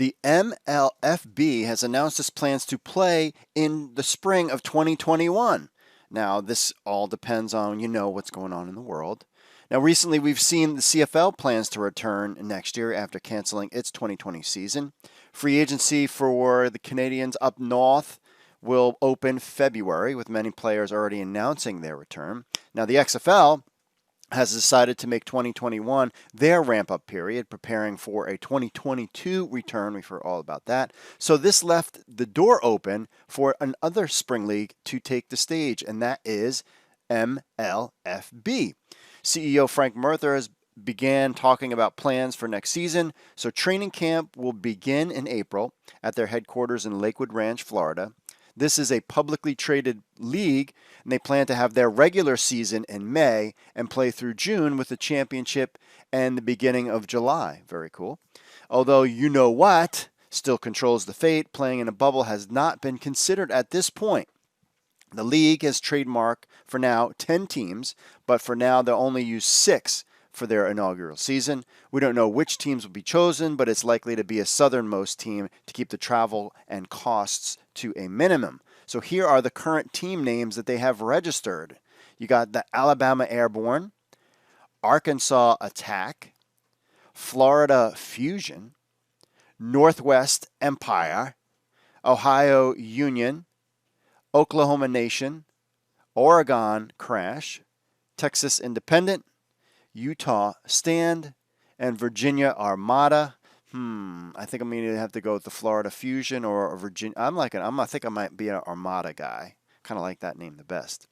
The MLFB has announced its plans to play in the spring of 2021. Now, this all depends on, what's going on in the world. Now, recently we've seen the CFL plans to return next year after canceling its 2020 season. Free agency for the Canadians up north will open February, with many players already announcing their return. Now, the XFL has decided to make 2021 their ramp-up period, preparing for a 2022 return. We've heard all about that. So this left the door open for another spring league to take the stage, and that is MLFB. CEO Frank Murther has began talking about plans for next season. So training camp will begin in April at their headquarters in Lakewood Ranch, Florida. This is a publicly traded league, and they plan to have their regular season in May and play through June with the championship and the beginning of July. Very cool. Although what still controls the fate, playing in a bubble has not been considered at this point. The league has trademarked for now 10 teams, but for now they'll only use 6 for their inaugural season. We don't know which teams will be chosen, but it's likely to be a southernmost team to keep the travel and costs to a minimum. So here are the current team names that they have registered. You got the Alabama Airborne, Arkansas Attack, Florida Fusion, Northwest Empire, Ohio Union, Oklahoma Nation, Oregon Crash, Texas Independent, Utah Stand, and Virginia Armada. I think I'm going to have to go with the Florida Fusion or Virginia. I think I might be an Armada guy. Kind of like that name the best.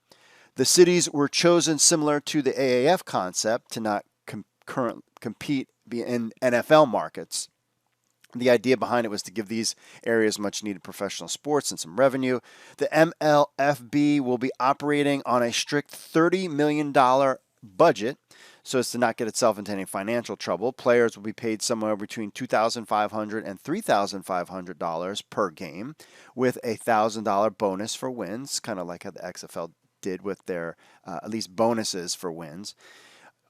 The cities were chosen similar to the AAF concept to not compete in NFL markets. The idea behind it was to give these areas much needed professional sports and some revenue. The MLFB will be operating on a strict $30 million budget so as to not get itself into any financial trouble. Players will be paid somewhere between $2,500 and $3,500 per game, with a $1,000 bonus for wins, kind of like how the XFL did with their at least bonuses for wins.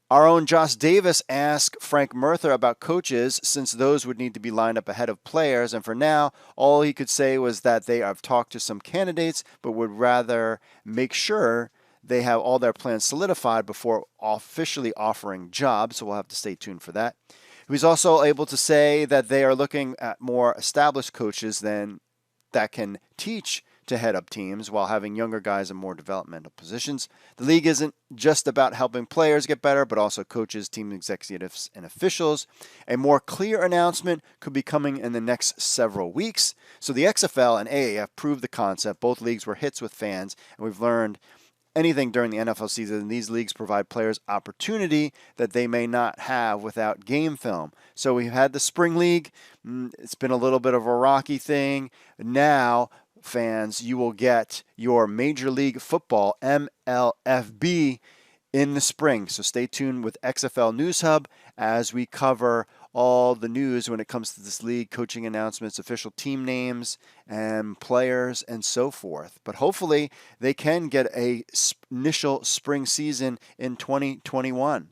Our own Josh Davis asked Frank Murther about coaches, since those would need to be lined up ahead of players, and for now, all he could say was that they have talked to some candidates, but would rather make sure they have all their plans solidified before officially offering jobs, so we'll have to stay tuned for that. He was also able to say that they are looking at more established coaches than that can teach to head up teams while having younger guys in more developmental positions. The league isn't just about helping players get better, but also coaches, team executives, and officials. A more clear announcement could be coming in the next several weeks. So the XFL and AAF proved the concept. Both leagues were hits with fans, and we've learned anything during the NFL season. These leagues provide players opportunity that they may not have without game film. So we've had the Spring League. It's been a little bit of a rocky thing. Now, fans, you will get your Major League Football, MLFB, in the spring. So stay tuned with XFL News Hub as we cover all the news when it comes to this league, coaching announcements, official team names, and players, and so forth. But hopefully they can get a initial spring season in 2021.